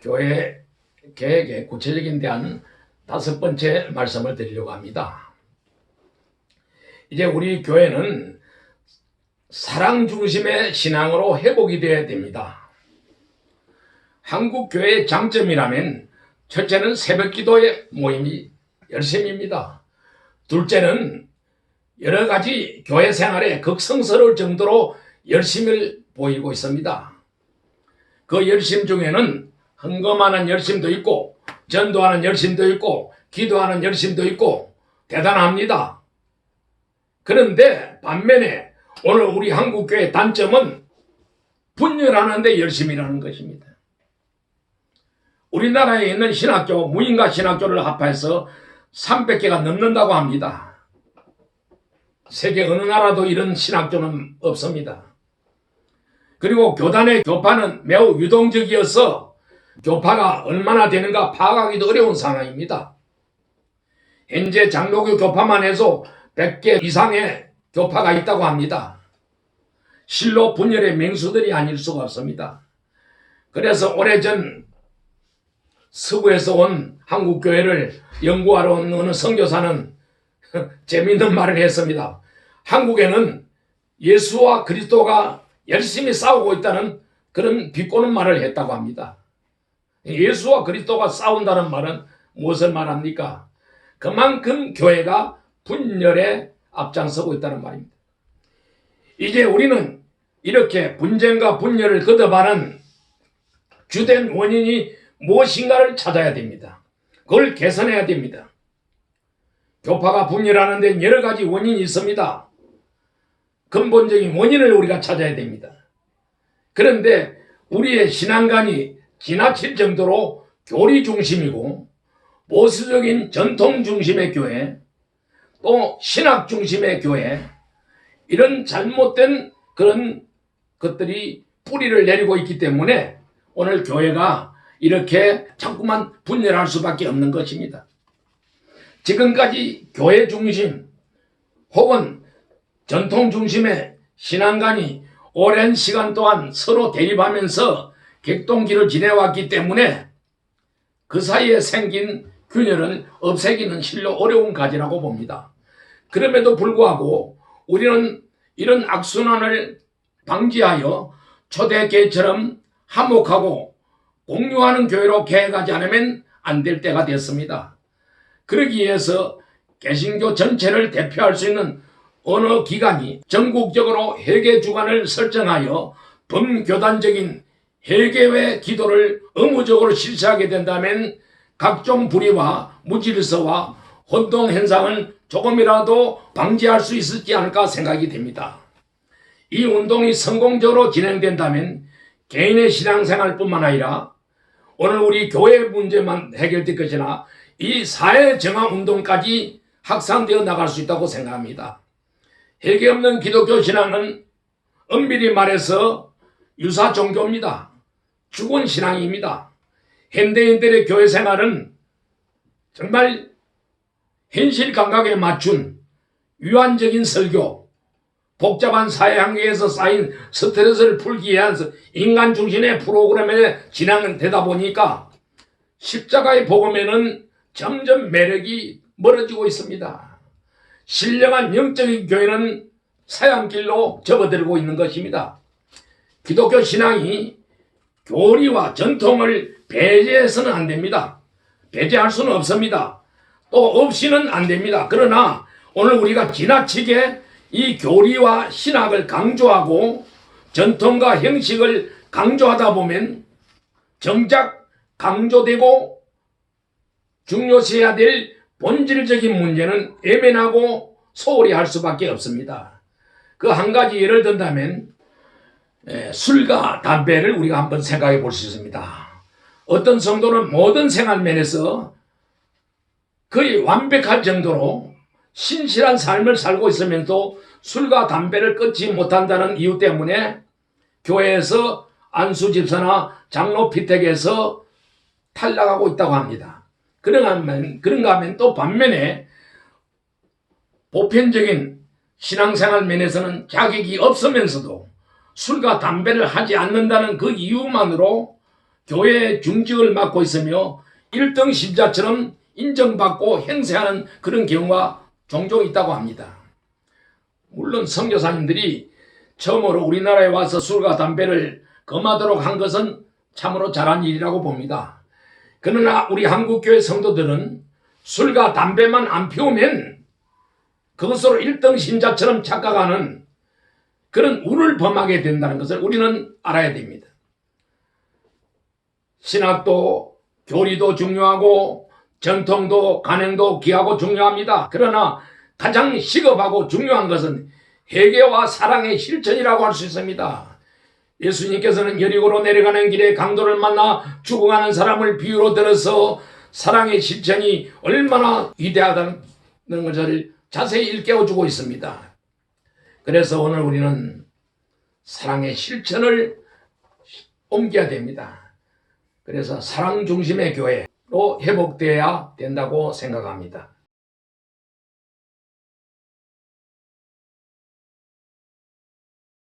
교회 계획의 구체적인 대한 5번째 말씀을 드리려고 합니다. 이제 우리 교회는 사랑 중심의 신앙으로 회복이 되어야 됩니다. 한국 교회의 장점이라면 첫째는 새벽 기도의 모임이 열심입니다. 둘째는 여러 가지 교회 생활에 극성스러울 정도로 열심을 보이고 있습니다. 그 열심 중에는 헌금하는 열심도 있고 전도하는 열심도 있고 기도하는 열심도 있고 대단합니다. 그런데 반면에 오늘 우리 한국교회의 단점은 분열하는 데 열심이라는 것입니다. 우리나라에 있는 신학교, 무인가 신학교를 합해서 300개가 넘는다고 합니다. 세계 어느 나라도 이런 신학교는 없습니다. 그리고 교단의 교파는 매우 유동적이어서 교파가 얼마나 되는가 파악하기도 어려운 상황입니다. 현재 장로교 교파만 해도 100개 이상의 교파가 있다고 합니다. 실로 분열의 맹수들이 아닐 수가 없습니다. 그래서 오래전 서구에서 온 한국교회를 연구하러 온 어느 선교사는 재미있는 말을 했습니다. 한국에는 예수와 그리스도가 열심히 싸우고 있다는 그런 비꼬는 말을 했다고 합니다. 예수와 그리스도가 싸운다는 말은 무엇을 말합니까? 그만큼 교회가 분열에 앞장서고 있다는 말입니다. 이제 우리는 이렇게 분쟁과 분열을 거듭하는 주된 원인이 무엇인가를 찾아야 됩니다. 그걸 개선해야 됩니다. 교파가 분열하는 데는 여러 가지 원인이 있습니다. 근본적인 원인을 우리가 찾아야 됩니다. 그런데 우리의 신앙관이 지나칠 정도로 교리 중심이고 보수적인 전통 중심의 교회, 또 신학 중심의 교회, 이런 잘못된 그런 것들이 뿌리를 내리고 있기 때문에 오늘 교회가 이렇게 자꾸만 분열할 수밖에 없는 것입니다. 지금까지 교회 중심 혹은 전통 중심의 신앙관이 오랜 시간 동안 서로 대립하면서 격동기를 지내왔기 때문에 그 사이에 생긴 균열을 없애기는 실로 어려운 과제라고 봅니다. 그럼에도 불구하고 우리는 이런 악순환을 방지하여 초대교회처럼 화목하고 공유하는 교회로 개혁하지 않으면 안 될 때가 됐습니다. 그러기 위해서 개신교 전체를 대표할 수 있는 어느 기관이 전국적으로 회개 주간을 설정하여 범교단적인 회개의 기도를 의무적으로 실시하게 된다면 각종 불의와 무질서와 혼동 현상을 조금이라도 방지할 수 있지 않을까 생각이 됩니다. 이 운동이 성공적으로 진행된다면 개인의 신앙생활뿐만 아니라 오늘 우리 교회 문제만 해결될 것이나 이 사회 정화 운동까지 확산되어 나갈 수 있다고 생각합니다. 회개 없는 기독교 신앙은 엄밀히 말해서 유사 종교입니다. 죽은 신앙입니다. 현대인들의 교회 생활은 정말 현실 감각에 맞춘 유한적인 설교, 복잡한 사회 환경에서 쌓인 스트레스를 풀기 위한 인간 중심의 프로그램에 진행되다 보니까 십자가의 복음에는 점점 매력이 멀어지고 있습니다. 신령한 영적인 교회는 사양길로 접어들고 있는 것입니다. 기독교 신앙이 교리와 전통을 배제해서는 안 됩니다. 배제할 수는 없습니다. 또 없이는 안 됩니다. 그러나 오늘 우리가 지나치게 이 교리와 신학을 강조하고 전통과 형식을 강조하다 보면 정작 강조되고 중요시해야 될 본질적인 문제는 외면하고 소홀히 할 수밖에 없습니다. 그 한 가지 예를 든다면 술과 담배를 우리가 한번 생각해 볼 수 있습니다. 어떤 성도는 모든 생활면에서 거의 완벽할 정도로 신실한 삶을 살고 있으면서도 술과 담배를 끊지 못한다는 이유 때문에 교회에서 안수집사나 장로 피택에서 탈락하고 있다고 합니다. 그런가 하면 또 반면에 보편적인 신앙생활 면에서는 자격이 없으면서도 술과 담배를 하지 않는다는 그 이유만으로 교회 중직을 맡고 있으며 1등 신자처럼 인정받고 행세하는 그런 경우가 종종 있다고 합니다. 물론 선교사님들이 처음으로 우리나라에 와서 술과 담배를 금하도록 한 것은 참으로 잘한 일이라고 봅니다. 그러나 우리 한국교회 성도들은 술과 담배만 안 피우면 그것으로 1등 신자처럼 착각하는 그런 우를 범하게 된다는 것을 우리는 알아야 됩니다. 신학도 교리도 중요하고 전통도 간행도 귀하고 중요합니다. 그러나 가장 시급하고 중요한 것은 회개와 사랑의 실천이라고 할 수 있습니다. 예수님께서는 여리고로 내려가는 길에 강도를 만나 죽어가는 사람을 비유로 들어서 사랑의 실천이 얼마나 위대하다는 것을 자세히 일깨워주고 있습니다. 그래서 오늘 우리는 사랑의 실천을 옮겨야 됩니다. 그래서 사랑 중심의 교회로 회복되어야 된다고 생각합니다.